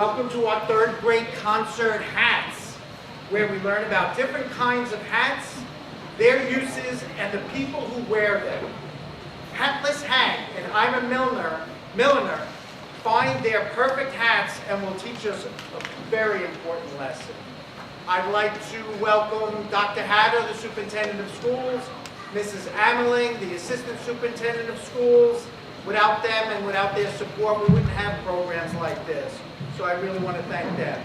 Welcome to our third grade concert hats, where we learn about different kinds of hats, their uses, and the people who wear them. Hatless Hank and Ira Milliner find their perfect hats and will teach us a very important lesson. I'd like to welcome Dr. Hatter, the Superintendent of Schools, Mrs. Ameling, the Assistant Superintendent of Schools. Without them and without their support, we wouldn't have programs like this. So I really want to thank them.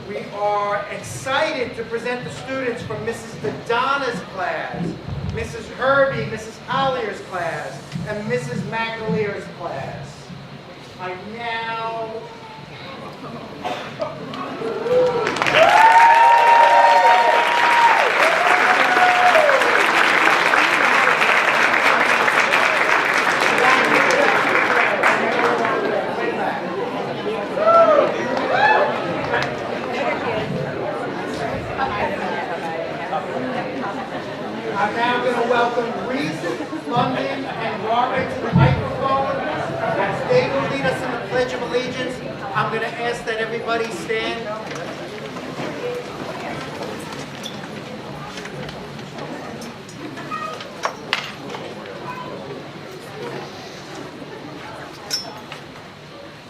We are excited to present the students from Mrs. Dadana's class, Mrs. Herbie, Mrs. Collier's class, and Mrs. McAleer's class. I now... I'm now going to welcome Reese, London, and Robert to the microphone. As they will lead us in the Pledge of Allegiance, I'm going to ask that everybody stand.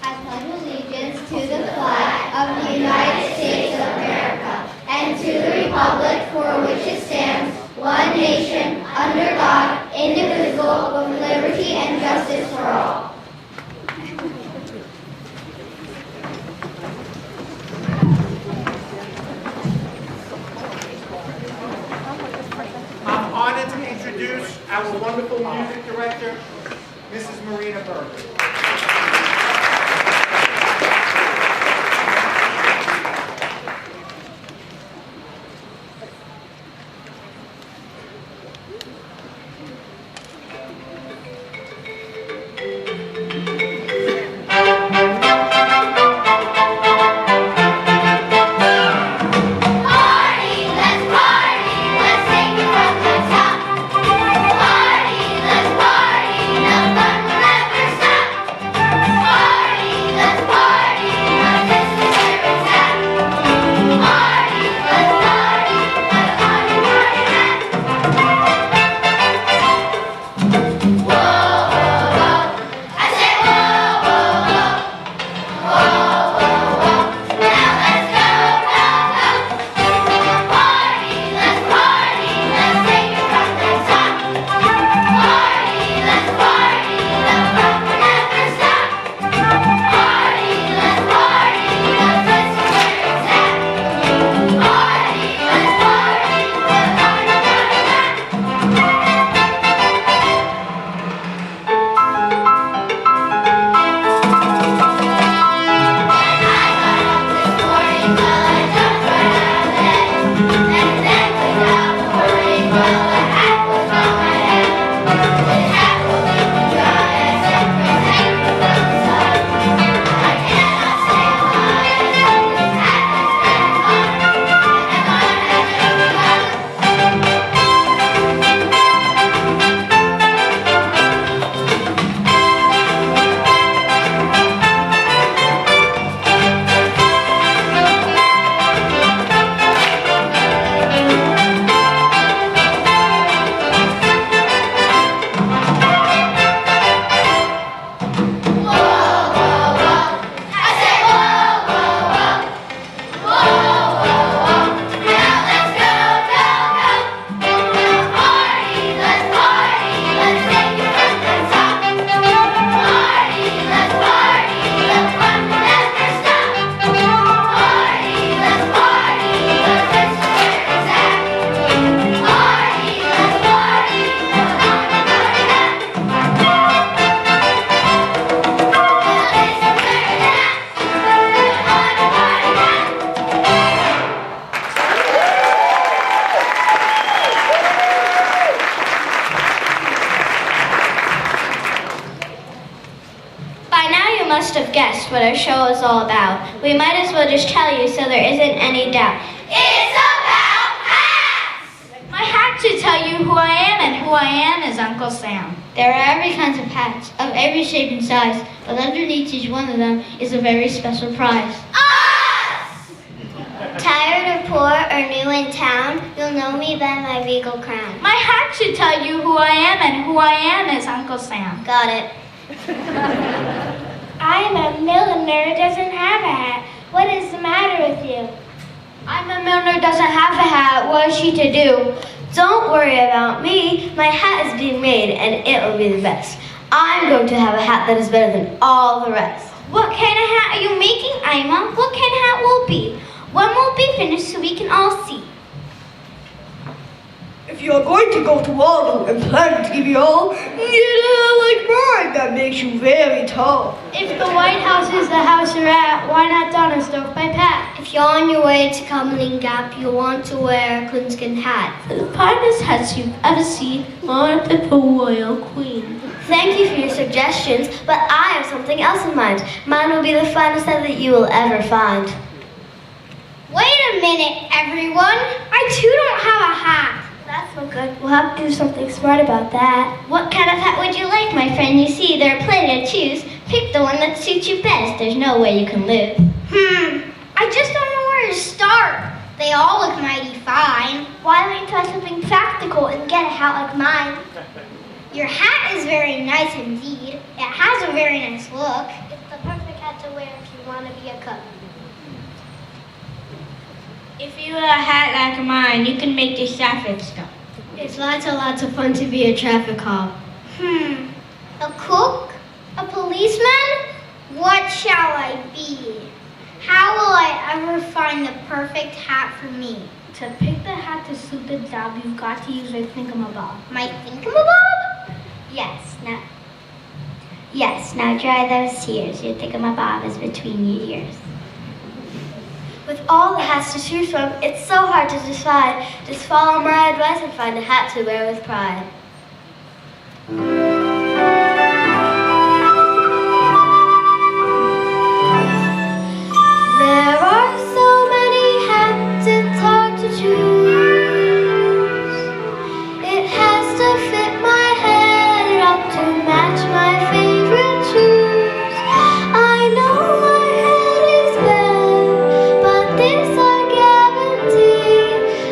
I pledge allegiance to the flag of the United States of America and to the republic for which it stands, one nation, under God, indivisible, with liberty and justice for all. I'm honored to introduce our wonderful music director, Mrs. Marina Berger. Must have guessed what our show is all about. We might as well just tell you so there isn't any doubt. It's about hats! My hat to tell you who I am, and who I am is Uncle Sam. There are every kind of hats, of every shape and size, but underneath each one of them is a very special prize. are new in town, you'll know me by my regal crown. My hat should tell you who I am, and who I am is Uncle Sam. Got it. I'm a milliner who doesn't have a hat. What is the matter with you? I'm a milliner who doesn't have a hat. What is she to do? Don't worry about me. My hat is being made and it will be the best. I'm going to have a hat that is better than all the rest. What kind of hat are you making, Ima? What kind of hat will it be? When will it be finished so we can all see? If you're going to go to Waldo and plan to give you all, get a hat like mine that makes you very tall. If the White House is the house you're at, why not Donnerstoke by Pat? If you're on your way to Cumberland Gap, you'll want to wear a coonskin hat. The finest hats you've ever seen are the royal queen. Thank you for your suggestions, but I have something else in mind. Mine will be the finest hat that you will ever find. Wait a minute, everyone. I too don't have a hat. That's no good. We'll have to do something smart about that. What kind of hat would you like, my friend? You see, there are plenty to choose. Pick the one that suits you best. There's no way you can lose. I just don't know where to start. They all look mighty fine. Why don't you try something practical and get a hat like mine? Your hat is very nice indeed. It has a very nice look. It's the perfect hat to wear if you want to be a cook. If you wear a hat like mine, you can make the traffic stop. It's lots of fun to be a traffic cop. A cook? A policeman? What shall I be? How will I ever find the perfect hat for me? To pick the hat to suit the job, you've got to use a thingamabob. My thingamabob? Yes, now dry those tears. Your thingamabob is between your ears. With all the hats to choose from, it's so hard to decide. Just follow my advice and find a hat to wear with pride. There are so many hats, it's hard to choose. It has to fit my head up to match my favorite shoes. I know my head is bad, but this I guarantee.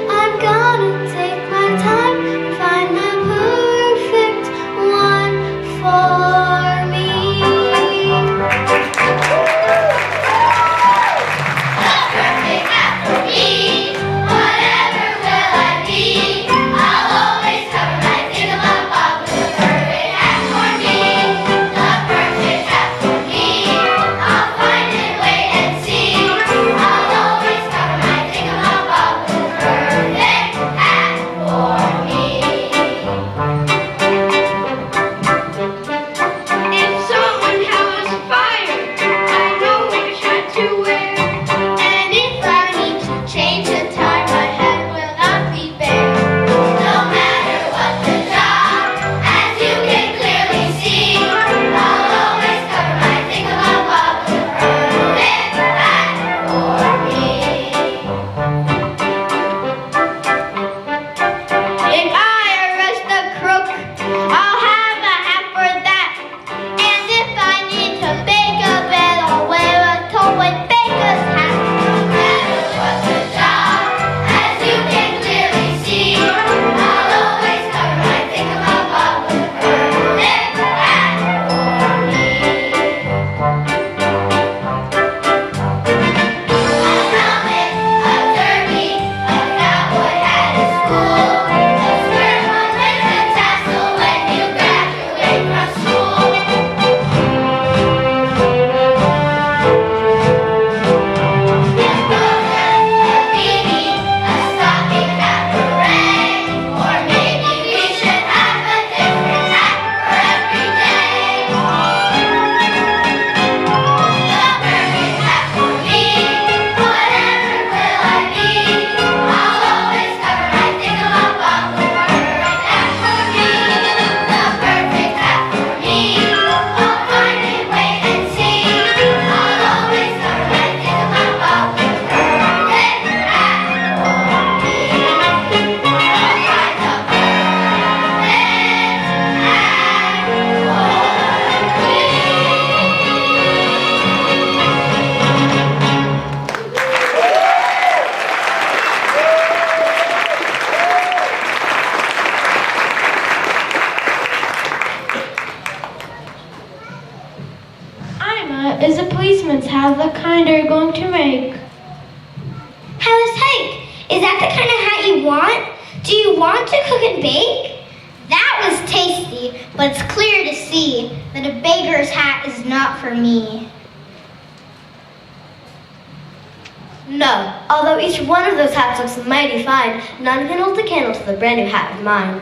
I'm gonna take my time and find the you're going to make. Alice Hike, is that the kind of hat you want? Do you want to cook and bake? That was tasty, but it's clear to see that a baker's hat is not for me. No, although each one of those hats looks mighty fine, none can hold a candle to the brand new hat of mine.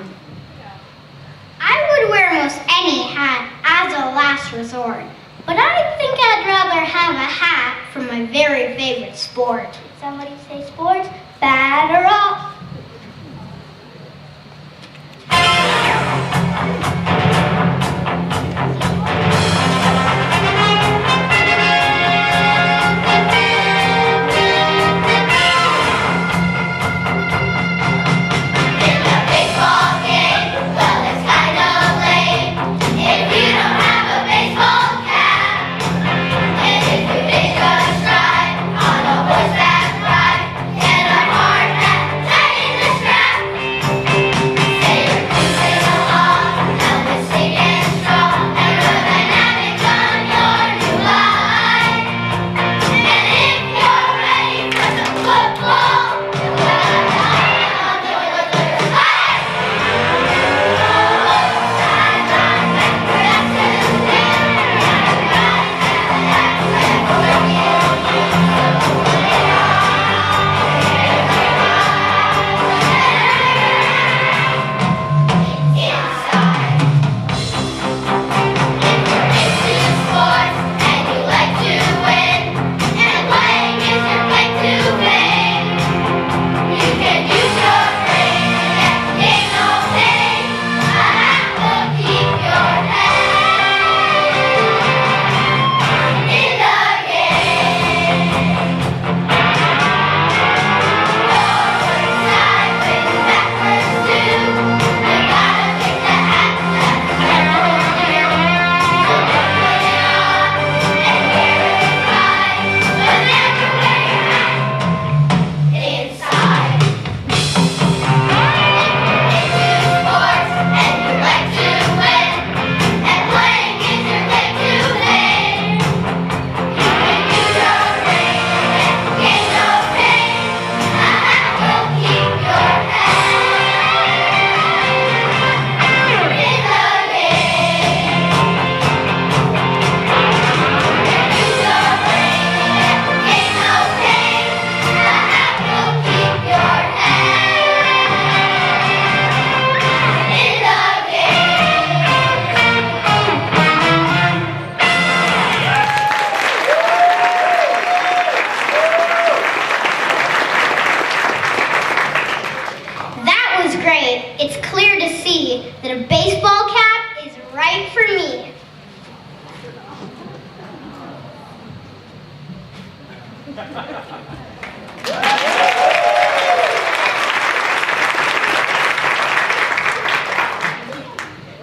I would wear most any hat as a last resort, but I think I'd rather have a hat from my very favorite sport. Somebody say sports, batter up. It's clear to see that a baseball cap is right for me.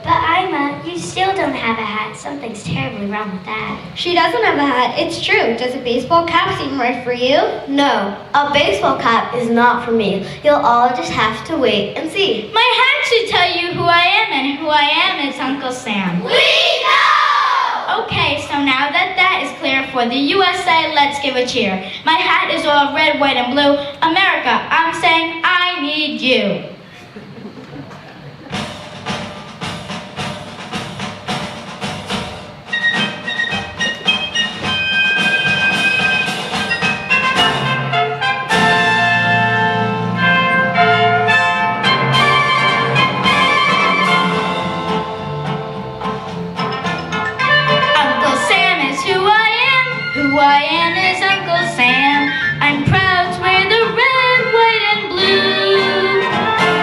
But Ima, you still don't have a hat. Something's terribly wrong with that. She doesn't have a hat. It's true. Does a baseball cap seem right for you? No, a baseball cap is not for me. You'll all just have to wait and see. My hat should tell you who I am, and who I am is Uncle Sam. We know! Okay, so now that that is clear for the USA, let's give a cheer. My hat is all red, white, and blue. America, I'm saying I need you. Who I am is Uncle Sam. I'm proud to wear the red, white, and blue.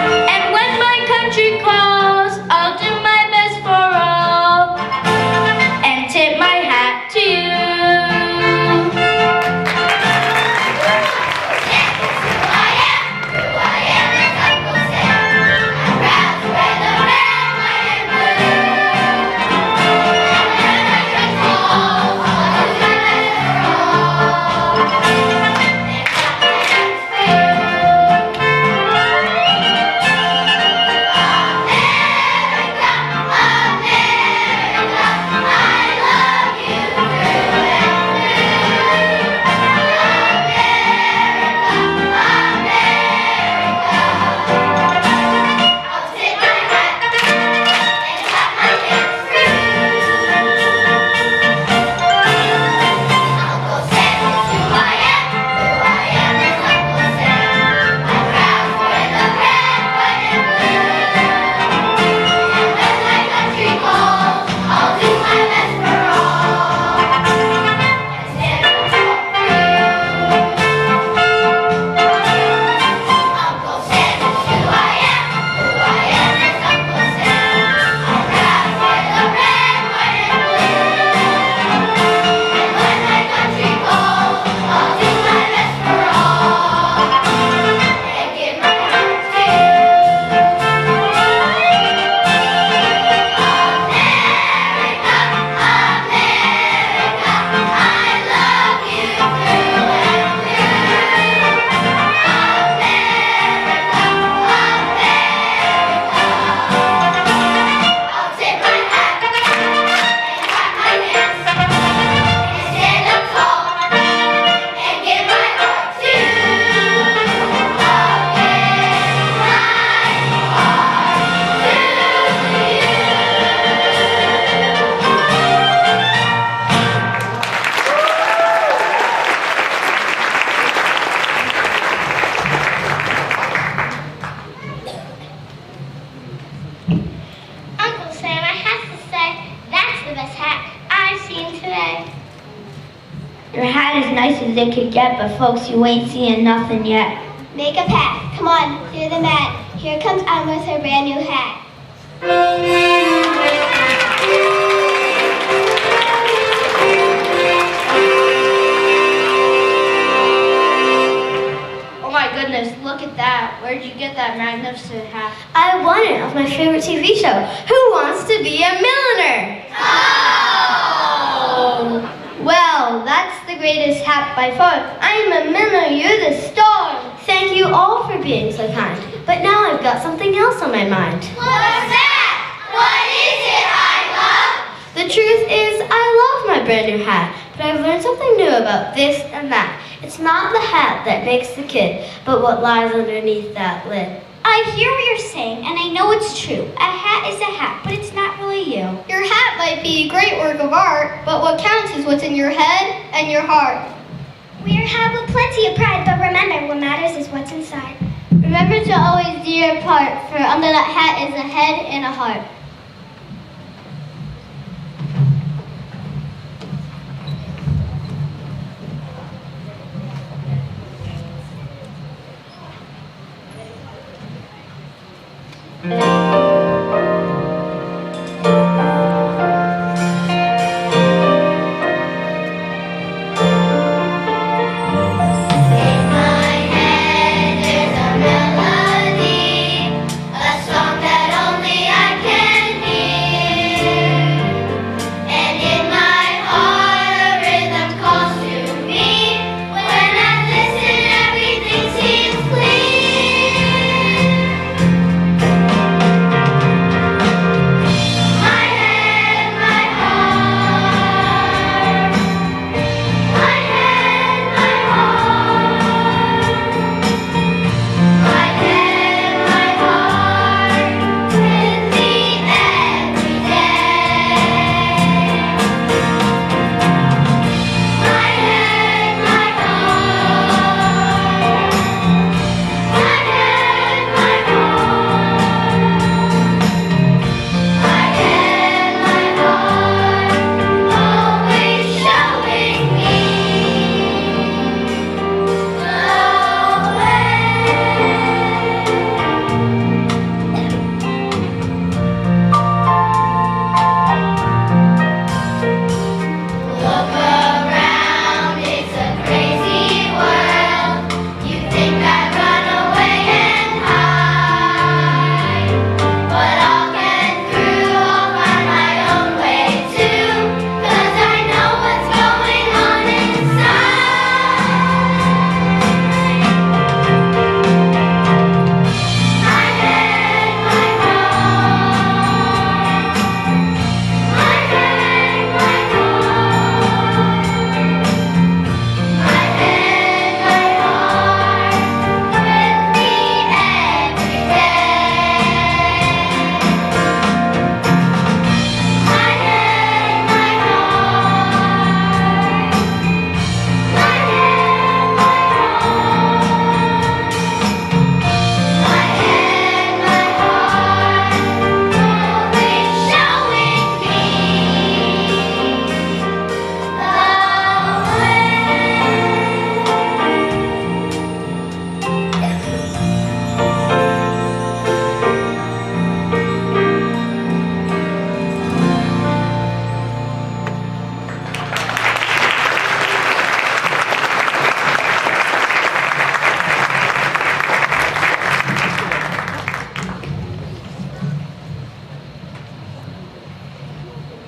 it could get, but folks, you ain't seeing nothing yet. Make a path. Come on, clear the mat. Here comes Anne with her brand new hat. Oh my goodness, look at that. Where'd you get that magnificent hat? I won it off my favorite TV show, Who Wants to Be a Millionaire? Oh! Well, that's the greatest hat by far. I'm a millionaire, you're the star. Thank you all for being so kind. But now I've got something else on my mind. What's that? What is it, I love? The truth is, I love my brand new hat, but I've learned something new about this and that. It's not the hat that makes the kid, but what lies underneath that lid. I hear what you're saying, and I know it's true. A hat is a hat, but it's not really you. Your hat might be a great work of art, but what counts is what's in your head and your heart. Wear a hat with plenty of pride, but remember, what matters is what's inside. Remember to always do your part, for under that hat is a head and a heart.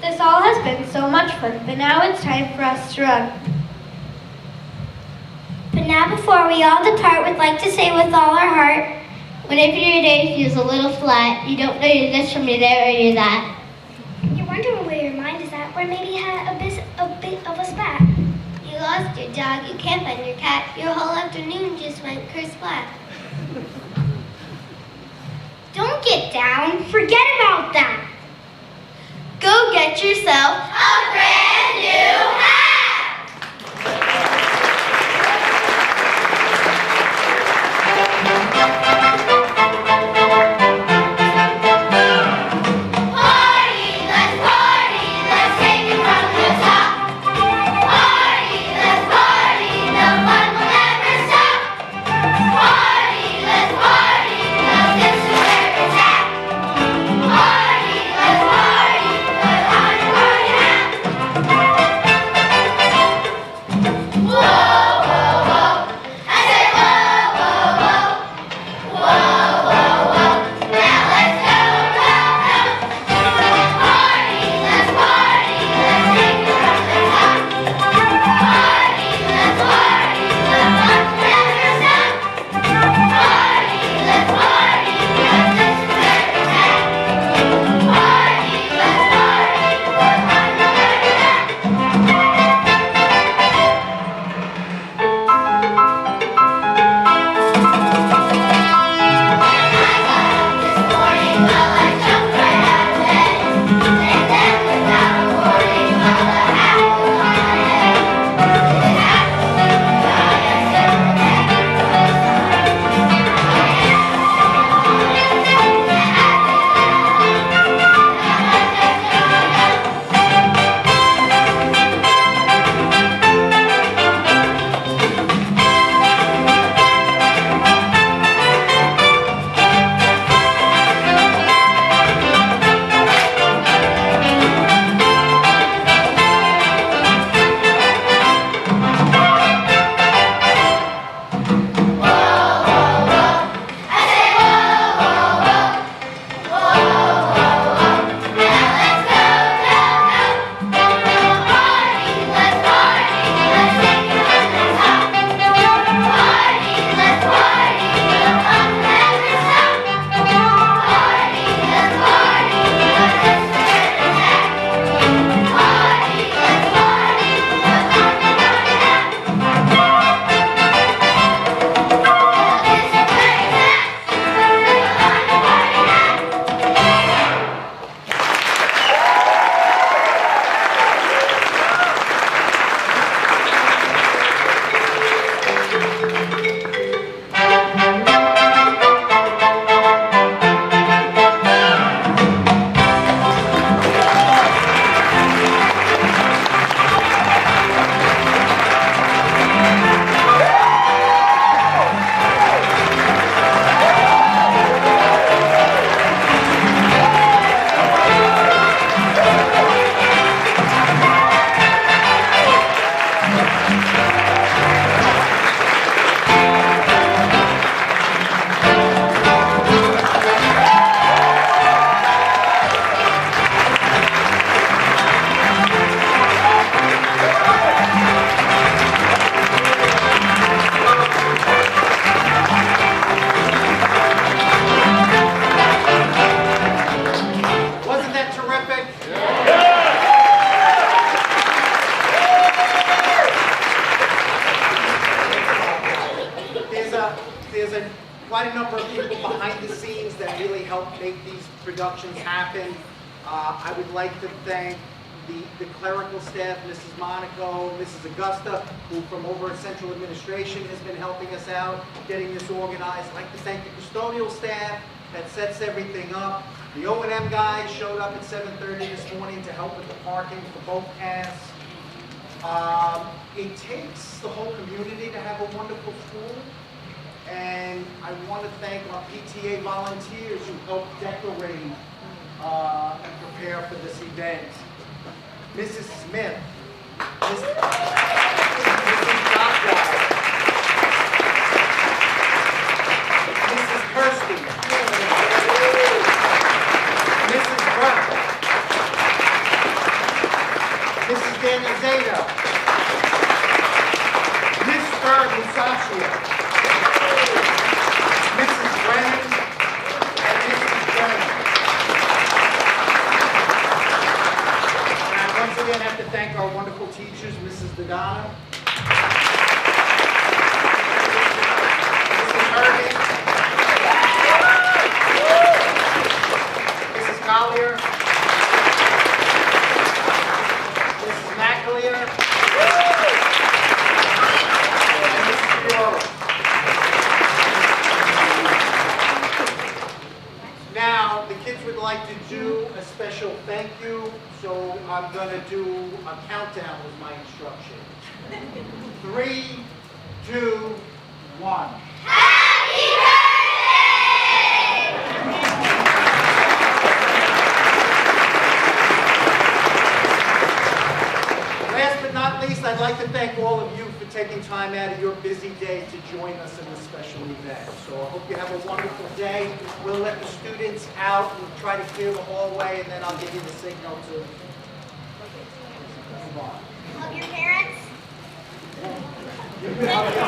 This all has been so much fun, but now it's time for us to run. But now before we all depart, we'd like to say with all our heart, whenever your day feels a little flat, you don't know you're this from you're there or you're that. You're wondering where your mind is at, or maybe you had a bit of a spat. You lost your dog, you can't find your cat, your whole afternoon just went kersplat. Don't get down. Forget about that. Go get yourself a brand new hat! Party, let's take it from the top. Party, let's party, no there's quite a number of people behind the scenes that really help make these productions happen. I would like to thank the clerical staff, Mrs. Monaco, Mrs. Augusta, who from over at Central Administration has been helping us out, getting this organized. I'd like to thank the custodial staff that sets everything up. The O&M guys showed up at 7:30 this morning to help with the parking for both casts. It takes the whole community to have a wonderful school. And I want to thank our PTA volunteers who helped decorate and prepare for this event. Mrs. Smith, Mrs. Dockwell, Mrs. Kirsty, Mrs. Burke, Mrs. Danizado, Mr. Musacchio, Mrs. Brennan, and Mrs. Brennan. Once again, I have to thank our wonderful teachers, Mrs. Dagana, Mrs. Herman, Mrs. Collier, Mrs. McAleer, and Mrs. Fiora. Now, the kids would like to do a special thank you, so I'm going to do a countdown with my instruction. 3, 2, 1. Happy birthday! Last but not least, I'd like to thank all of you for taking time out of your busy day to join us in this special event. So I hope you have a wonderful day. We'll let the students out and try to clear the hallway, and then I'll give you the signal to move on. Love your parents. You can hug your